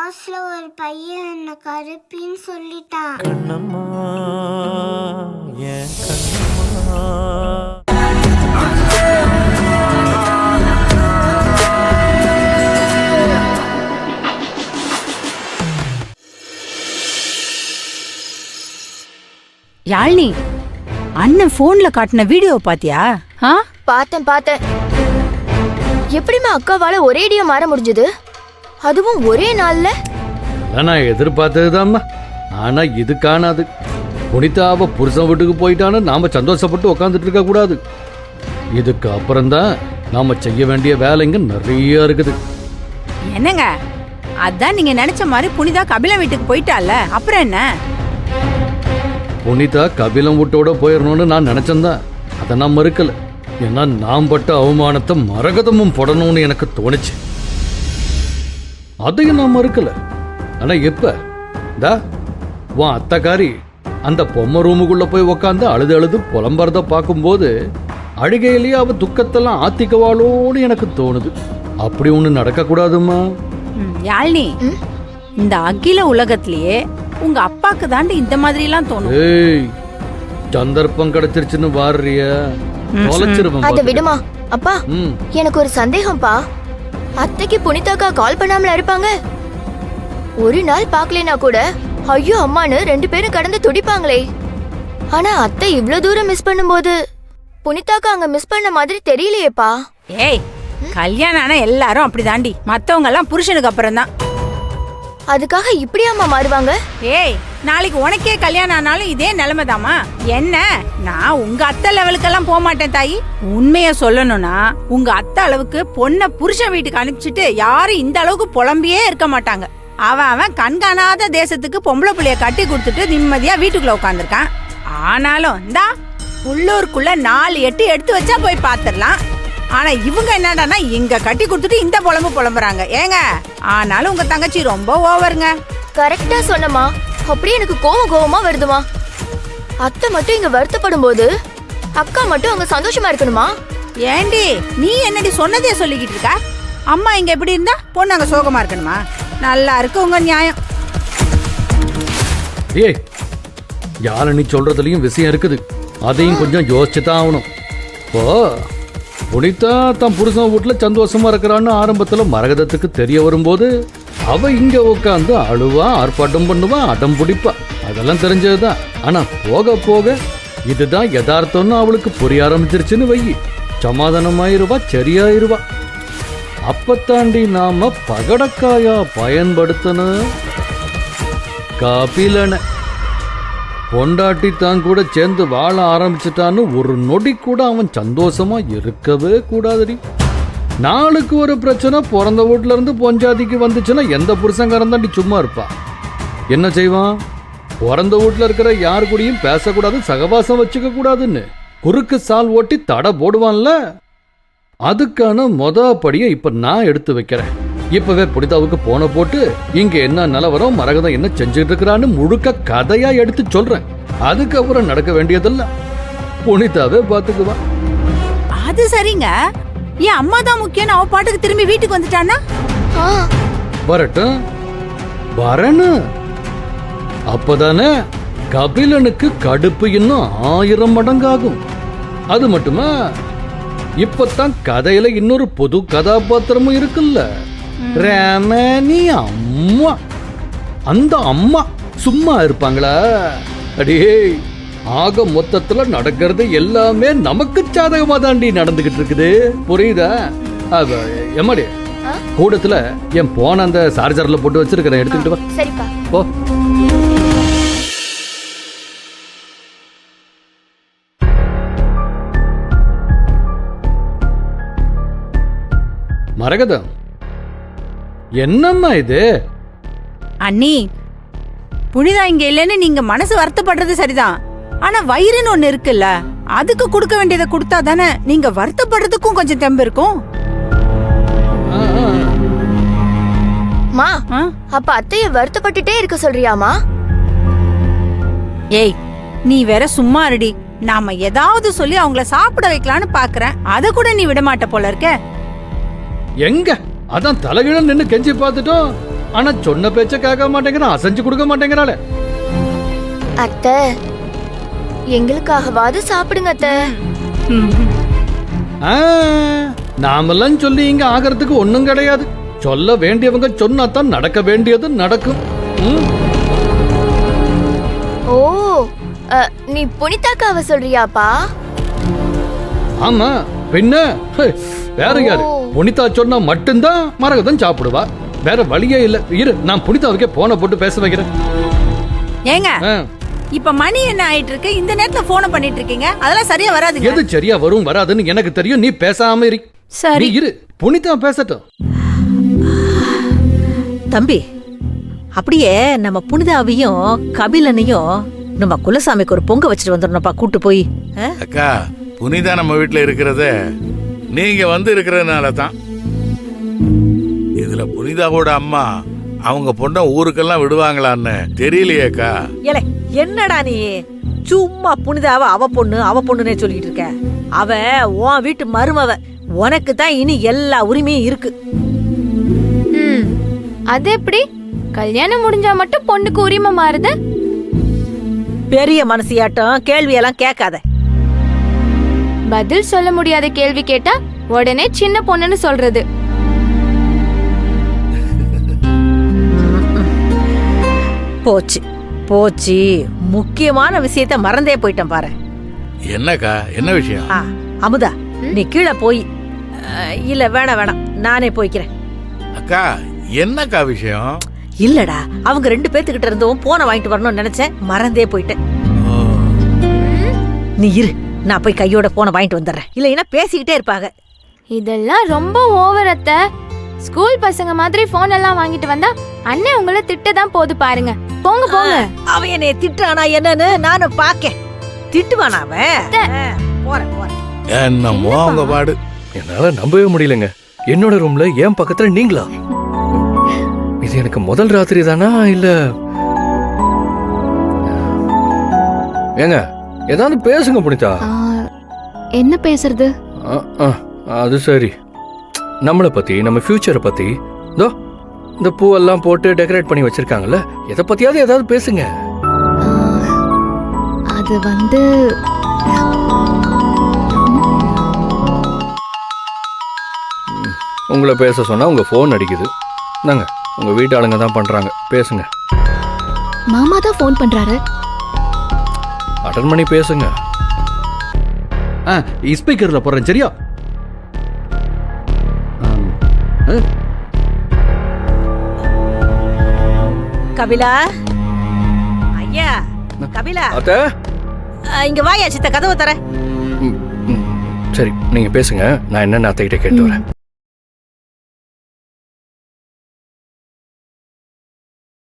கிளாஸ்ல ஒரு பையன் என்ன கருப்பின்னு சொல்லிட்டான். கண்ணம்மா ஏன் கண்ணம்மா. யாழ்னி, அண்ணன் போன்ல காட்டின வீடியோ பாத்தியா? பார்த்தேன். எப்படிமா அக்காவால ஒரேடியா மாற முடிஞ்சது, அதுவும் ஒரே நாள்ல? நான் எதிர்பார்த்ததுதான்மா. ஆனா இது காணாது. புனிதாவ புருஷன் வீட்டுக்கு போயிட்டான்னு நாம சந்தோஷப்பட்டு உக்காந்துட்டு இருக்க கூடாது. இதுக்கு அப்புறம்தான் நாம செய்ய வேண்டிய வேலைங்க நிறைய இருக்குது. என்னங்க, அதான் நீங்க நினைச்ச மாதிரி புனிதா கபிலன் வீட்டுக்கு போயிட்டால, அப்புறம் என்ன? புனிதா கபிலம் வீட்டோட போயிடணும்னு நான் நினைச்சேன்தான். அதை நான் மறுக்கல. ஏன்னா நான் பட்ட அவமானத்தை மரகதமும் படணும்னு எனக்கு தோணுச்சு. அதையும் நான் மறுக்கல. ஆனா எப்ப உன் அத்தக்காரி அந்த பொம்மை ரூமுக்குள்ள போய் உக்காந்து அழுது அழுது புலம்பறத பார்க்கும்போது அழுகையிலேயே அவ துக்கத்தெல்லாம் ஆத்திக்கவாளோன்னு எனக்கு தோணுது. அப்படி ஒண்ணு நடக்க கூடாதுமா. யாழ்னி, இந்த அகில உலகத்திலேயே உங்க அப்பாக்கு தாண்டி இந்த மாதிரி எல்லாம் தோணும். ஏய், சந்தர்ப்பம் கிடைச்சிருச்சுன்னு வாடுறிய அத விடுமா. அப்பா, எனக்கு ஒரு சந்தேகம்ப்பா. அத்தைக்கு புனிதாக்கா கால் பண்ணாமல இருப்பாங்க? ஒரு நாள் பாக்கலைனா கூட ஐயோ அம்மானு ரெண்டு பேரும் கடந்து துடிப்பாங்களே. ஆனா அத்தை இவ்ளோ தூரம் மிஸ் பண்ணும்போது புனிதாக்கா அங்க மிஸ் பண்ண மாதிரி தெரியலையேப்பா. ஏய், கல்யாணம் ஆனா எல்லாரும் அப்படி தாண்டி. மத்தவங்க எல்லாம் புருஷனுக்கு அப்புறம் தான். அதுக்காக இப்படியாம்மா மாறுவாங்க? ஏய், நாளைக்கு உனக்கே கல்யாணம் ஆனாலும் இதே நிலைமைதாமா. என்ன, நான் உங்க அத்தை லெவலுக்கெல்லாம் போக மாட்டேன் தாயி. உண்மைய சொல்லணும்னா உங்க அத்தை அளவுக்கு பொண்ண புருஷன் வீட்டுக்கு அனுப்பிச்சிட்டு யாரும் இந்த அளவுக்கு புலம்பியே இருக்க மாட்டாங்க. அவன் கண்காணாத தேசத்துக்கு பொம்பளை புள்ளைய கட்டி கொடுத்துட்டு நிம்மதியா வீட்டுக்குள்ள உட்காந்துருக்கான். ஆனாலும் இந்தா உள்ளூருக்குள்ள 4 8 எடுத்து வச்சா போய் பாத்துடலாம். ஆனா இவங்க என்னடானா இங்க கட்டி கொடுத்துட்டு இந்த புலம்புறாங்க. ஏங்க, ஆனாலும் உங்க தங்கச்சி ரொம்ப ஓவருங்க. கரெக்டா சொன்னமா. அப்படியே எனக்கு கோவமா வருதுமா. அத்தை மட்டும் இங்க வருத்தப்படும் போது அக்கா மட்டும் அங்க சந்தோஷமா இருக்கணுமா? ஏண்டி, நீ என்னடி சொன்னதே சொல்லிக்கிட்டு இருக்க? அம்மா இங்க எப்படி இருந்தா பொண்ணு அங்க சோகமா இருக்கணுமா? நல்லா இருக்கு உங்க நியாயம். ஏய், யார நீ சொல்றதுலயும் விஷயம் இருக்குது. அதையும் கொஞ்சம் யோசிச்சுதான் ஆகணும். இப்போ புனிதா தன் புருஷன் வீட்டுல சந்தோஷமா இருக்கிறான்னு ஆரம்பத்துல மரகதத்துக்கு தெரிய வரும்போது அவ இங்க உட்காந்து அழுவா, ஆர்ப்பாட்டம் பண்ணுவா, அடம் பிடிப்பா. அதெல்லாம் தெரிஞ்சதுதான். ஆனா போக போக இதுதான் யதார்த்தம்னு அவளுக்கு புரிய ஆரம்பிச்சிருச்சுன்னு வை, சமாதானமாயிருவா, சரியாயிருவா. அப்பத்தாண்டி நாம பகடக்காயா பயன்படுத்தணும். கபிலனை பொண்டாட்டி தான் கூட சேர்ந்து வாழ ஆரம்பிச்சுட்டான்னு ஒரு நொடி கூட அவன் சந்தோஷமா இருக்கவே கூடாதுடி. நாளுக்கு ஒரு பிரச்சனை பிறந்த வீட்டுல இருந்து பொஞ்சாதிக்கு வந்துச்சுன்னா எந்த புருஷங்காரன் தாண்டி சும்மா இருப்பா? என்ன செய்வான்? பிறந்த வீட்டுல இருக்கிற யாரு கூடயும் பேசக்கூடாது, சகவாசம் வச்சுக்க கூடாதுன்னு குறுக்கு சால் ஓட்டி தடை போடுவான்ல. அதுக்கான படியை இப்ப நான் எடுத்து வைக்கிறேன். இப்பவே புனிதாவுக்கு போன போட்டு இங்க என்ன நிலவரம், மரகதம் என்ன செஞ்சுட்டு இருக்கிறான்னு முழுக்க கதையா எடுத்து சொல்றேன். அதுக்கப்புறம் நடக்க வேண்டியதெல்லாம் புனிதாவே பாத்துக்குவா. அது சரிங்க. என் அம்மா தான் முக்கியம். அவ பாட்டுக்கு திரும்பி வீட்டுக்கு வந்துட்டானா? வரட்டும், வரணும். அப்பதானே கபிலனுக்கு கடுப்பு இன்னும் 1000 மடங்காகும். அது மட்டுமா, இப்பதான் கதையில இன்னொரு புது கதாபாத்திரமும் இருக்குல்ல, ரமணி அம்மா. அந்த அம்மா சும்மா இருப்பாங்களா? அடியே, ஆக மொத்தத்துல நடக்கிறது எல்லாமே நமக்கு சாதகமா தாண்டி நடந்துகிட்டு இருக்குது. புரியுதா? எம்மாடி, கூடத்துல என் போன அந்த சார்ஜர்ல போட்டு வச்சிருக்கிறேன், எடுத்துக்கிட்டு வா. சரிப்பா. போ. மரகதம், என்னம்மா இது? அண்ணி, புனிதா இங்க இல்லன்னு நீங்க மனசு வருத்தப்படுறது சரிதான். ஆனா வயிறுன்னு ஒண்ணு இருக்குல்ல, அதுக்கு கொடுக்க வேண்டியதை கொடுத்தா தானே நீங்க வருத்தப்படுறதுக்கும் கொஞ்சம் தெம்பு இருக்கும். மா, அப்ப அத்தைய வருத்தப்பட்டுட்டே இருக்க சொல்றியாமா? ஏய், நீ வேற சும்மா இருடி. நாம ஏதாவது சொல்லி அவங்கள சாப்பிட வைக்கலான்னு பாக்குறேன். அத கூட நீ விட மாட்ட போல இருக்க. எங்க அதான் தலைகிழ நின்னு கெஞ்சி பார்த்துட்டோம். ஆனா சொன்ன பேச்ச கேட்க மாட்டேங்கிறான், அசைஞ்சு கொடுக்க மாட்டேங்கிறாளே. அத்தை, எங்களுக்காகவாது சாப்பிடுங்க அத்தை. ஆ, நாமெல்லாம் சொல்லி இங்க ஆகிறதுக்கு ஒண்ணும் கிடையாது. சொல்ல வேண்டியவங்க சொன்னாதான் நடக்க வேண்டியது நடக்கும். ஓ, நீ புனிதாக்காவை சொல்றியாப்பா? ஆமா, பின்ன வேற யாரு? புனிதா சொன்னா மட்டும்தான் மரகதம் சாப்பிடுவா, வேற வழியே இல்ல. இரு, நான் புனிதாவுக்கே போன போட்டு பேச வைக்கிறேன். ஏங்க, இப்ப மணி என்ன ஆயிட்டு இருக்கு? இந்த நேரத்துல போன் பண்ணிட்டு இருக்கீங்க, அதெல்லாம் சரியா வராது. எது சரியா வரும் வராதுன்னு எனக்கு தெரியும், நீ பேசாம இரு. சரி இரு, புனிதா பேசட்டும். தம்பி, அப்படியே நம்ம புனிதாவையும் கபிலனையும் நம்ம குலசாமிக்கு ஒரு பொங்க வச்சுட்டு வந்துடணும்ப்பா, கூட்டு போய். அக்கா, புனிதா நம்ம வீட்டுல இருக்கிறத நீங்க வந்து இருக்கிறதுனால தான். இதுல புனிதாவோட அம்மா அவங்க பொண்ண ஊருக்கெல்லாம் விடுவாங்களான்னு தெரியலையேக்கா. ஏலே, என்னடா நீ சும்மா புனிதாவ அவ பொண்ணுன்னே சொல்லிட்டு இருக்க? அவ உன் வீட்டு மருமவ, உனக்கு தான் இனி எல்லா உரிமையும் இருக்கு. அது எப்படி? கல்யாணம் முடிஞ்சா மட்டும் பொண்ணுக்கு உரிமை மாறுது? பெரிய மனசியாட்டம் கேள்வியெல்லாம் கேட்காத. பதில் சொல்ல முடியாத கேள்வி கேட்டா உடனே சின்ன பொண்ணுன்னு சொல்றது. போச்சு போச்சு, முக்கியமான விஷயத்த மறந்தே போயிட்டேன் பாரு. என்னக்கா, என்ன விஷயம்? அமுதா, நீ கீழே போய். இல்ல, வேணாம், நானே போய்க்கிறேன். அக்கா, என்னக்கா விஷயம்? இல்லடா, அவங்க 2 பேத்துக்கிட்ட இருந்தும் போனை வாங்கிட்டு வரணும்னு நினைச்சேன், மறந்தே போயிட்டேன். நீ இரு, நான் போய் கையோட போனை வாங்கிட்டு வந்துடுறேன். இல்லைன்னா பேசிக்கிட்டே இருப்பாங்க. இதெல்லாம் ரொம்ப ஓவர் அத்தை. ஸ்கூல் பசங்க மாதிரி போன் எல்லாம் வாங்கிட்டு வந்தா அண்ணன் உங்களை திட்டதான் போது பாருங்க. போங்க போங்க. அவன் என்னை திட்டானா என்னன்னு நானும் பாக்கேன். திட்டுவானா அவன்? போறேன். என்னமோ அவங்க பாடு. என்னால நம்பவே முடியலங்க. என்னோட ரூம்ல ஏன் பக்கத்துல நீங்களா? இது எனக்கு முதல் ராத்திரி தானா இல்ல? ஏங்க, ஏதாவது பேசுங்க புனிதா. என்ன பேசுறது? அது சரி, நம்மளை பத்தி, நம்ம ஃபியூச்சரை பத்தி. இதோ இந்த பூவெல்லாம் போட்டு டெக்கரேட் பண்ணி வச்சிருக்காங்கல்ல, எதை பத்தியாவது ஏதாவது பேசுங்க. அது வந்து உங்களை பேச சொன்னா உங்க போன் அடிக்குது. நாங்க உங்க வீட்டு ஆளுங்க தான் பண்றாங்க, பேசுங்க. மாமா தான் ஃபோன் பண்றாரு. அட்டன் பண்ணி பேசுங்க. ஸ்பீக்கர்ல போறேன், சரியா? கபிலா, ஐயா, கபிலா, அத்தை, இங்க வாயா, சித்த கதவை தர. சரி, நீங்க பேசுங்க, நான் என்னன்னு அத்தைகிட்ட கேட்டு வரேன்.